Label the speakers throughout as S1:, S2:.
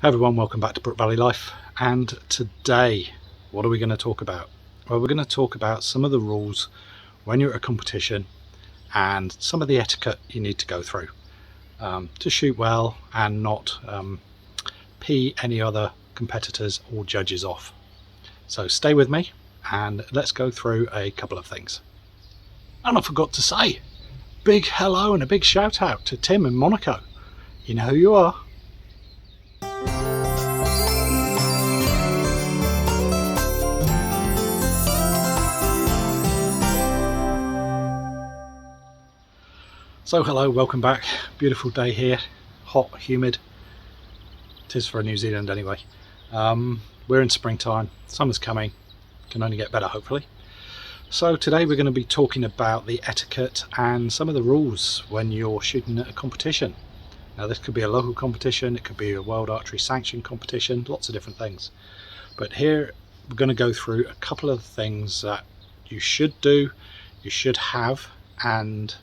S1: Hi everyone, welcome back to Brook Valley Life, and today what are we going to talk about? Well, we're going to talk about some of the rules when you're at a competition and some of the etiquette you need to go through to shoot well and not pee any other competitors or judges off. So stay with me and let's go through a couple of things. And I forgot to say, big hello and a big shout out to Tim in Monaco. You know who you are. So hello, welcome back. Beautiful day here, hot, humid. It is for New Zealand anyway. We're in springtime, summer's coming, can only get better hopefully. So today we're going to be talking about the etiquette and some of the rules when you're shooting at a competition. Now this could be a local competition, it could be a World Archery Sanctioned competition, lots of different things. But here we're going to go through a couple of things that you should do, you should have, and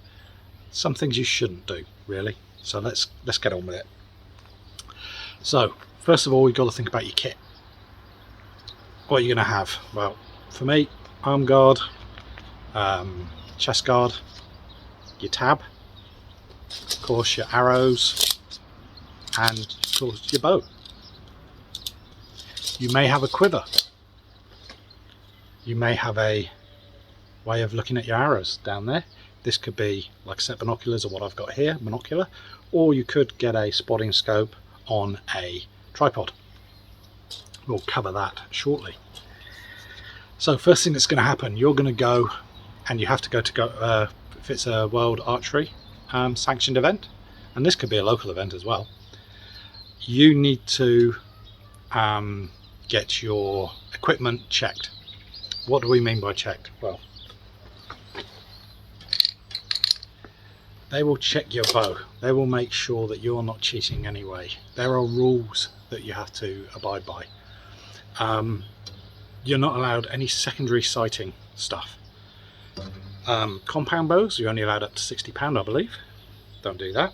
S1: some things you shouldn't do, really. So let's get on with it. So first of all, you've got to think about your kit. What are you going to have? Well, for me, arm guard, chest guard, your tab, of course your arrows, and of course your bow. You may have a quiver. You may have a way of looking at your arrows down there. This could be like set binoculars or what I've got here, monocular, or you could get a spotting scope on a tripod. We'll cover that shortly. So first thing that's going to happen, you're going to go, and you have to go if it's a World Archery sanctioned event, and this could be a local event as well, you need to get your equipment checked. What do we mean by checked? Well, they will check your bow. They will make sure that you're not cheating anyway. There are rules that you have to abide by. You're not allowed any secondary sighting stuff. Compound bows, you're only allowed up to 60 pound, I believe. Don't do that.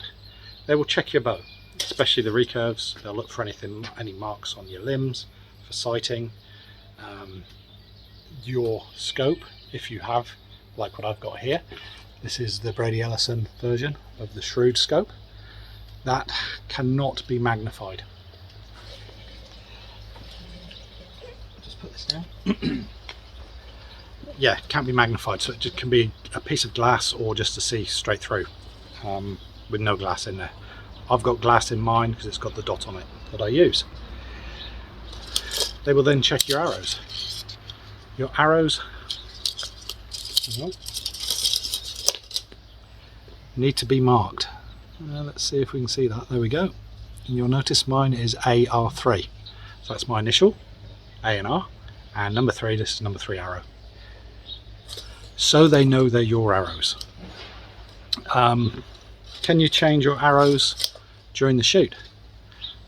S1: They will check your bow, especially the recurves. They'll look for any marks on your limbs for sighting. Your scope, if you have, like what I've got here. This is the Brady Ellison version of the Shrewd scope. That cannot be magnified. Just put this down. Yeah, it can't be magnified, so it just can be a piece of glass or just to see straight through with no glass in there. I've got glass in mine because it's got the dot on it that I use. They will then check your arrows. Your arrows need to be marked. Let's see if we can see that. There we go. And you'll notice mine is AR3. So that's my initial, A and R, and number 3, this is number 3 arrow. So they know they're your arrows. Can you change your arrows during the shoot?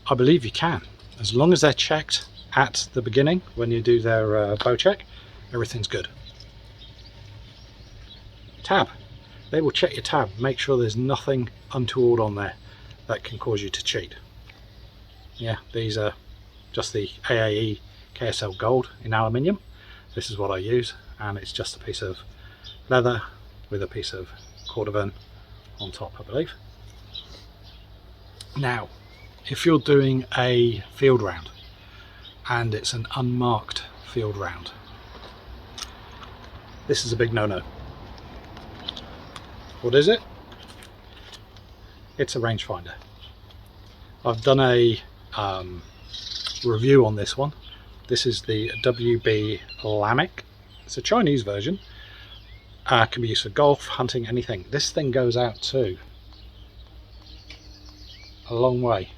S1: I believe you can. As long as they're checked at the beginning when you do their bow check, everything's good. Tab. They will check your tab, make sure there's nothing untoward on there that can cause you to cheat. Yeah, these are just the AAE KSL Gold in aluminium. This is what I use, and it's just a piece of leather with a piece of cordovan on top, I believe. Now, if you're doing a field round and it's an unmarked field round, this is a big no-no. What is it? It's a rangefinder. I've done a review on this one. This is the WB Lamic. It's a Chinese version. Can be used for golf, hunting, anything. This thing goes out to a long way.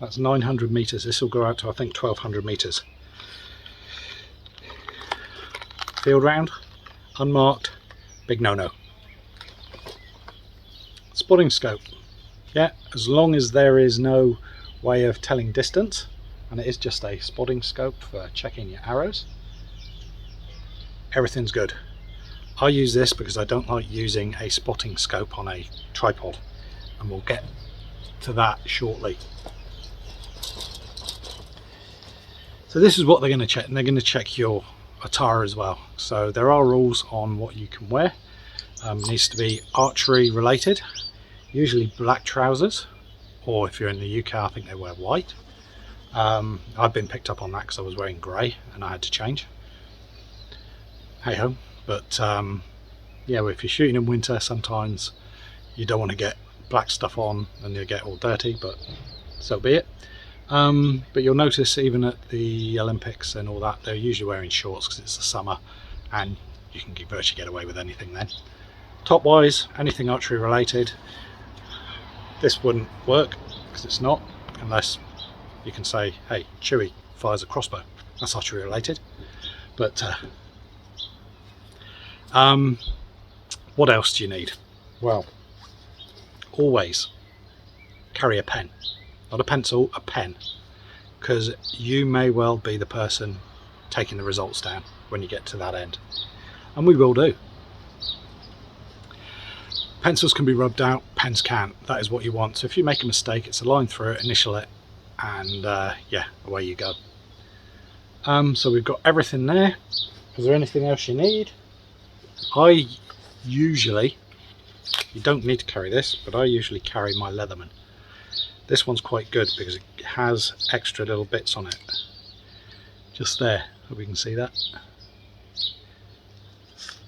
S1: That's 900 meters. This will go out to I think 1200 meters. Field round, unmarked, big no-no. Spotting scope. Yeah, as long as there is no way of telling distance, and it is just a spotting scope for checking your arrows, everything's good. I use this because I don't like using a spotting scope on a tripod, and we'll get to that shortly. So this is what they're going to check, and they're going to check your attire as well. So there are rules on what you can wear. Needs to be archery related, usually black trousers, or if you're in the UK I think they wear white. I've been picked up on that because I was wearing grey and I had to change. Hey ho. But yeah, if you're shooting in winter, sometimes you don't want to get black stuff on and you get all dirty, but so be it. But you'll notice even at the Olympics and all that, they're usually wearing shorts because it's the summer and you can virtually get away with anything then. Top wise, anything archery related, this wouldn't work because it's not, unless you can say, hey, Chewie fires a crossbow, that's archery related. But what else do you need? Well, always carry a pen. Not a pencil, a pen, because you may well be the person taking the results down when you get to that end, and we will do. Pencils can be rubbed out, pens can't. That is what you want. So if you make a mistake, it's a line through it, initial it, and yeah, away you go. So we've got everything there. Is there anything else you need? I usually, you don't need to carry this, but I usually carry my Leatherman. This one's quite good because it has extra little bits on it. Just there, hope we can see that.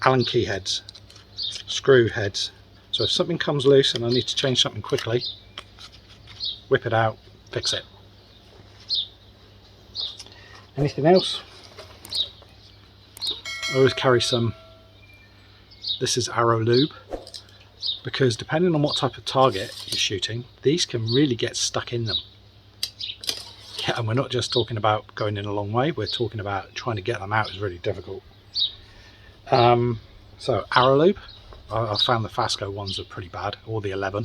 S1: Allen key heads, screw heads. So if something comes loose and I need to change something quickly, whip it out, fix it. Anything else? I always carry some, this is arrow lube, because depending on what type of target you're shooting, these can really get stuck in them. Yeah, and we're not just talking about going in a long way, we're talking about trying to get them out is really difficult. So arrow lube, I found the Fasco ones are pretty bad, or the 11.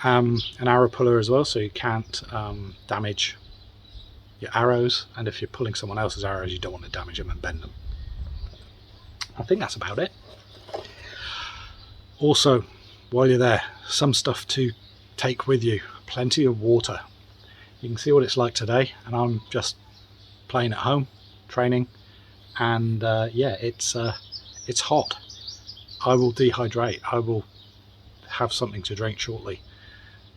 S1: An arrow puller as well, so you can't damage your arrows, and if you're pulling someone else's arrows you don't want to damage them and bend them. I think that's about it. Also, while you're there, some stuff to take with you. Plenty of water. You can see what it's like today, and I'm just playing at home, training, and yeah, it's hot. I will dehydrate. I will have something to drink shortly,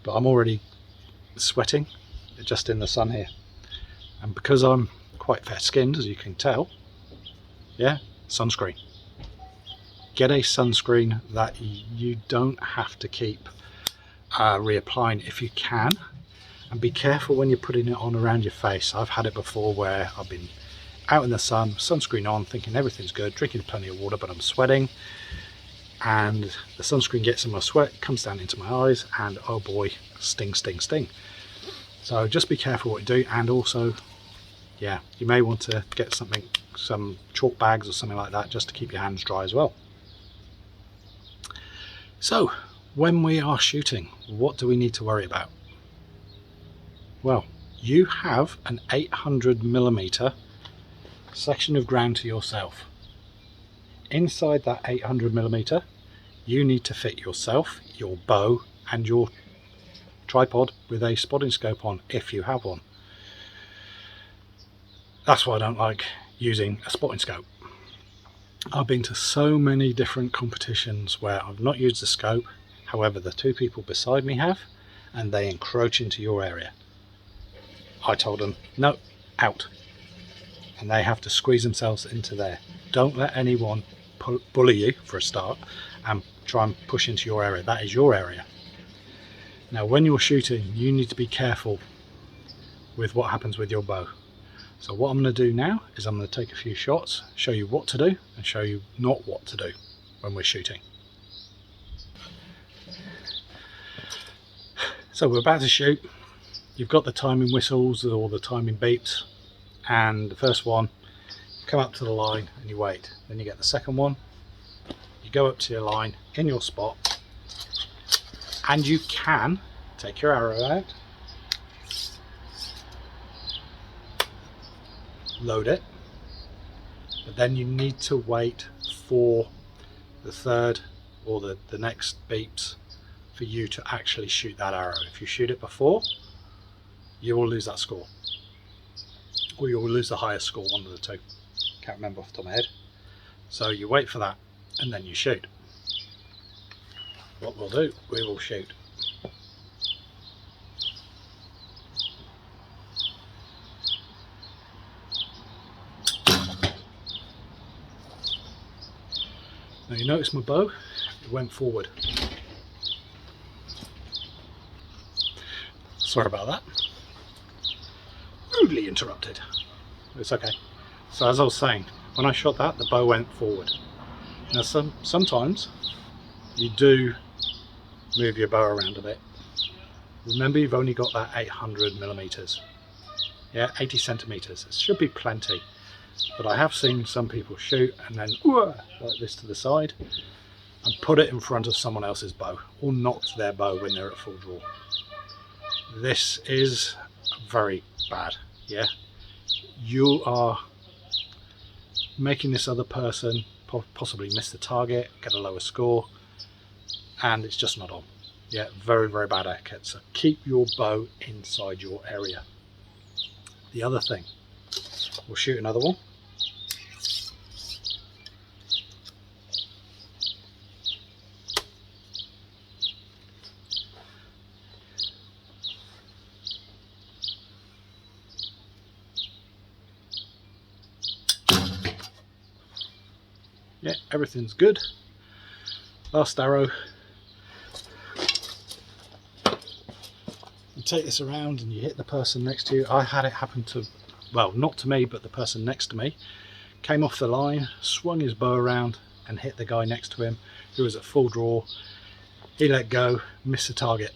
S1: but I'm already sweating just in the sun here, and because I'm quite fair-skinned, as you can tell, yeah, sunscreen. Get a sunscreen that you don't have to keep reapplying if you can, and be careful when you're putting it on around your face. I've had it before where I've been out in the sun, sunscreen on, thinking everything's good, drinking plenty of water, but I'm sweating, and the sunscreen gets in my sweat, comes down into my eyes, and oh boy, sting, sting, sting. So just be careful what you do, and also, yeah, you may want to get something, some chalk bags or something like that, just to keep your hands dry as well. So, when we are shooting, what do we need to worry about? Well, you have an 800mm section of ground to yourself. Inside that 800mm, you need to fit yourself, your bow, and your tripod with a spotting scope on, if you have one. That's why I don't like using a spotting scope. I've been to so many different competitions where I've not used the scope, however the two people beside me have, and they encroach into your area. I told them, no, out. And they have to squeeze themselves into there. Don't let anyone bully you for a start and try and push into your area. That is your area. Now when you're shooting, you need to be careful with what happens with your bow. So what I'm going to do now is I'm going to take a few shots, show you what to do, and show you not what to do when we're shooting. So we're about to shoot. You've got the timing whistles or the timing beeps, and the first one, come up to the line and you wait. Then you get the second one, you go up to your line in your spot, and you can take your arrow out, load it, but then you need to wait for the third or the next beeps for you to actually shoot that arrow. If you shoot it before, you will lose that score, or you will lose the highest score, one of the two. Can't remember off the top of my head. So you wait for that and then you shoot. What we'll do, we will shoot. Now you notice my bow, it went forward. Sorry about that. Rudely interrupted. It's okay. So as I was saying, when I shot that, the bow went forward. Now sometimes you do move your bow around a bit. Remember, you've only got that 800 millimeters. Yeah, 80 centimeters. It should be plenty. But I have seen some people shoot and then like this to the side and put it in front of someone else's bow, or knocked their bow when they're at full draw. This is very bad. Yeah, you are making this other person possibly miss the target, get a lower score, and it's just not on. Yeah, very, very bad etiquette. So keep your bow inside your area. The other thing, we'll shoot another one. Yeah, everything's good. Last arrow. You take this around and you hit the person next to you. I had it happen to, well, not to me, but the person next to me. Came off the line, swung his bow around and hit the guy next to him who was at full draw. He let go, missed the target.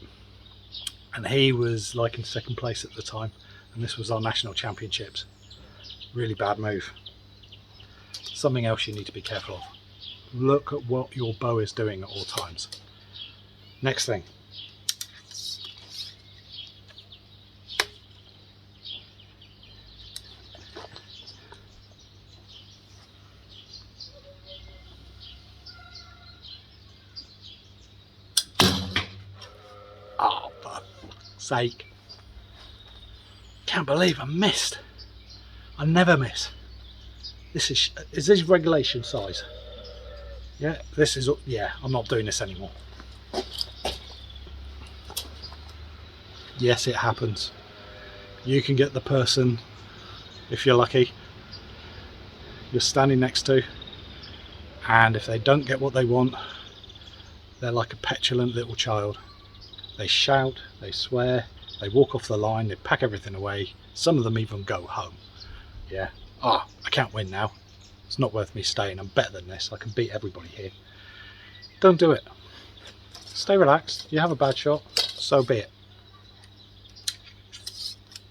S1: And he was like in second place at the time. And this was our national championships. Really bad move. Something else you need to be careful of. Look at what your bow is doing at all times. Next thing. Oh, for fuck's sake. Can't believe I missed. I never miss. Is this regulation size? Yeah, this is, yeah, I'm not doing this anymore. Yes, it happens. You can get the person, if you're lucky, you're standing next to, and if they don't get what they want, they're like a petulant little child. They shout, they swear, they walk off the line, they pack everything away. Some of them even go home. Yeah. Ah, I can't win now. It's not worth me staying. I'm better than this. I can beat everybody here. Don't do it. Stay relaxed. You have a bad shot, so be it.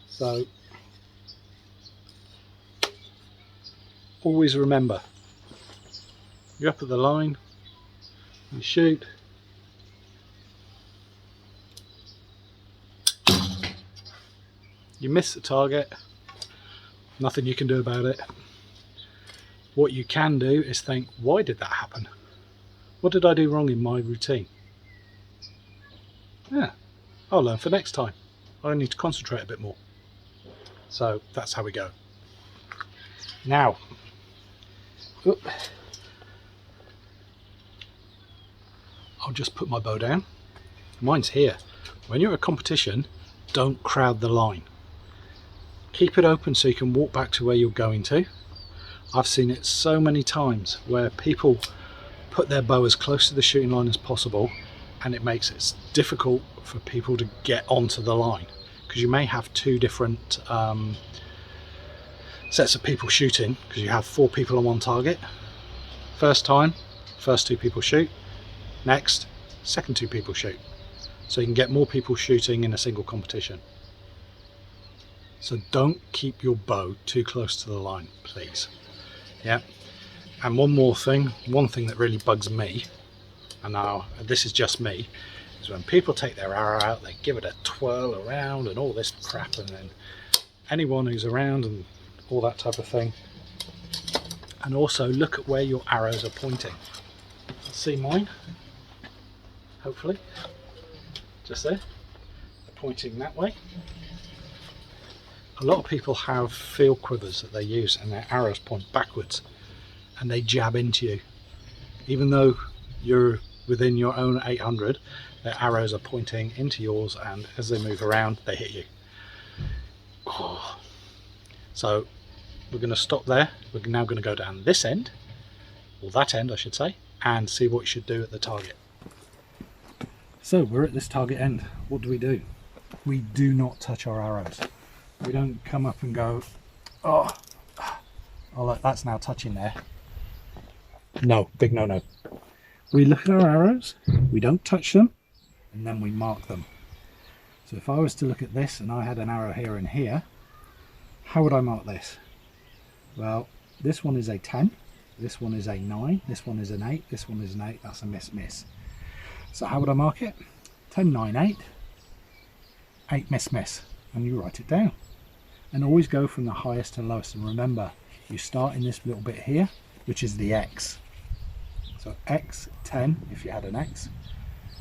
S1: So, always remember, you're up at the line, you shoot, you miss the target, nothing you can do about it. What you can do is think, why did that happen? What did I do wrong in my routine? Yeah, I'll learn for next time. I need to concentrate a bit more. So that's how we go. Now, I'll just put my bow down. Mine's here. When you're at a competition, don't crowd the line. Keep it open so you can walk back to where you're going to. I've seen it so many times where people put their bow as close to the shooting line as possible, and it makes it difficult for people to get onto the line, because you may have two different sets of people shooting, because you have 4 people on one target. First time, first 2 people shoot. Next, second 2 people shoot. So you can get more people shooting in a single competition. So don't keep your bow too close to the line, please. Yeah. And one more thing, one thing that really bugs me, and now this is just me, is when people take their arrow out, they give it a twirl around and all this crap, and then anyone who's around and all that type of thing. And also look at where your arrows are pointing. See mine, hopefully. just there, pointing that way. A lot of people have field quivers that they use and their arrows point backwards and they jab into you. Even though you're within your own 800, their arrows are pointing into yours, and as they move around they hit you. Oh. So we're going to stop there. We're now going to go down this end, or that end I should say, and see what you should do at the target. So we're at this target end. What do? We do not touch our arrows. We don't come up and go, oh look, that's now touching there. No, big no. We look at our arrows, we don't touch them, and then we mark them. So if I was to look at this and I had an arrow here and here, how would I mark this? Well, this one is a 10, this one is a 9, this one is an 8, this one is an 8, that's a miss. So how would I mark it? 10, 9, 8, 8, miss, and you write it down. And always go from the highest to lowest, and remember, you start in this little bit here, which is the X. So X, 10, if you had an X,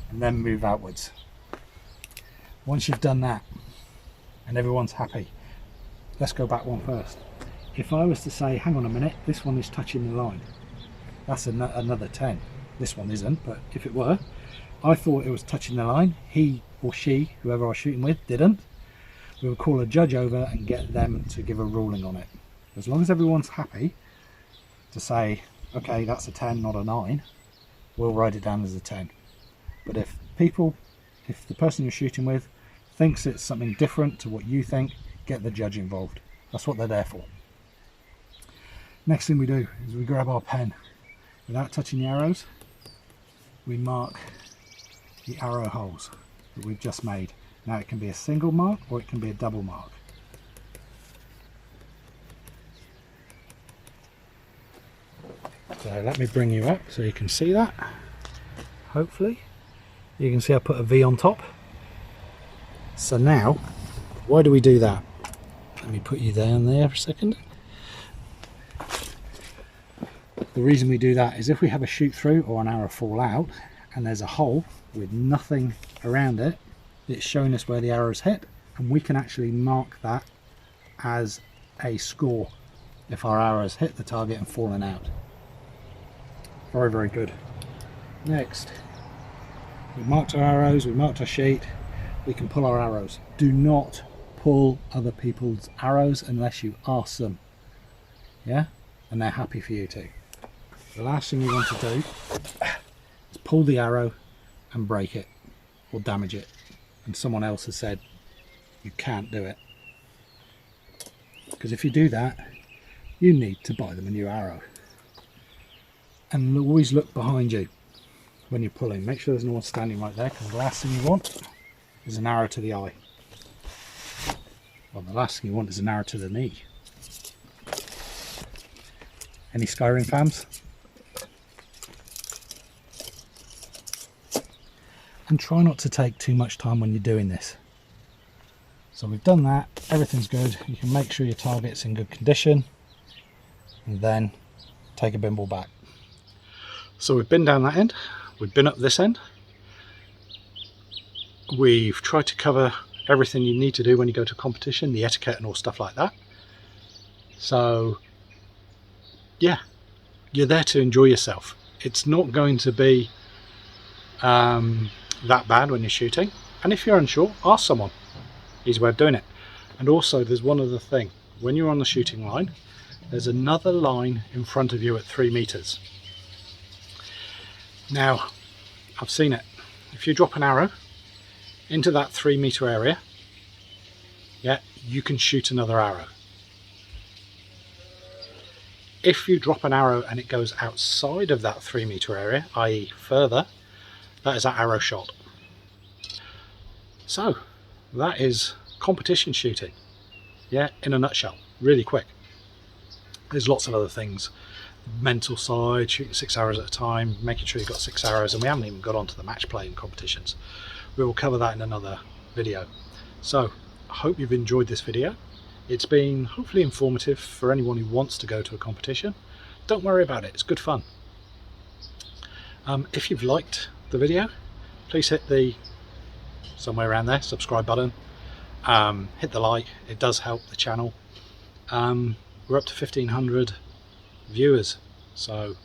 S1: and then move outwards. Once you've done that, and everyone's happy, let's go back one first. If I was to say, hang on a minute, this one is touching the line, that's another 10. This one isn't, but if it were, I thought it was touching the line, he or she, whoever I was shooting with, didn't. We would call a judge over and get them to give a ruling on it. As long as everyone's happy to say, okay, that's a 10, not a 9, we'll write it down as a 10. But if the person you're shooting with thinks it's something different to what you think, get the judge involved. That's what they're there for. Next thing we do is we grab our pen. Without touching the arrows, we mark the arrow holes that we've just made. Now it can be a single mark or it can be a double mark. So let me bring you up so you can see that. Hopefully you can see I put a V on top. So now, why do we do that? Let me put you down there for a second. The reason we do that is if we have a shoot through or an arrow fall out and there's a hole with nothing around it, it's showing us where the arrows hit, and we can actually mark that as a score if our arrows hit the target and fallen out. Very good. Next, we've marked our arrows, we've marked our sheet, we can pull our arrows. Do not pull other people's arrows unless you ask them, yeah, and they're happy for you to. The last thing you want to do is pull the arrow and break it or damage it, and someone else has said you can't do it, because if you do that you need to buy them a new arrow. And always look behind you when you're pulling. Make sure there's no one standing right there, because the last thing you want is an arrow to the eye. Well, the last thing you want is an arrow to the knee. Any Skyrim fans? And try not to take too much time when you're doing this. So we've done that, everything's good. You can make sure your target's in good condition, and then take a bimble back. So we've been down that end, we've been up this end. We've tried to cover everything you need to do when you go to a competition, the etiquette and all stuff like that. So yeah, you're there to enjoy yourself. It's not going to be that bad when you're shooting, and if you're unsure, ask someone. Easy way of doing it. And also there's one other thing. When you're on the shooting line, there's another line in front of you at 3 meters. Now I've seen it. If you drop an arrow into that 3 meter area, yeah, you can shoot another arrow. If you drop an arrow and it goes outside of that 3 meter area, i.e. further, that is that arrow shot. So that is competition shooting, yeah, in a nutshell, really quick. There's lots of other things, mental side, shooting 6 arrows at a time, making sure you've got 6 arrows, and we haven't even got onto the match play and competitions. We will cover that in another video. So I hope you've enjoyed this video. It's been hopefully informative for anyone who wants to go to a competition. Don't worry about it, it's good fun. If you've liked the video, please hit the somewhere around there, subscribe button, hit the like, it does help the channel. We're up to 1,500 viewers, so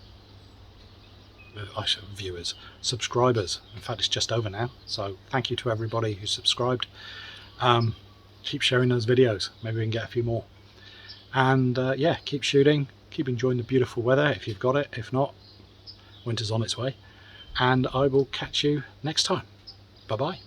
S1: subscribers. In fact, it's just over now, so thank you to everybody who subscribed. Keep sharing those videos, maybe we can get a few more. And yeah, keep shooting, keep enjoying the beautiful weather if you've got it. If not, winter's on its way, and I will catch you next time. Bye bye.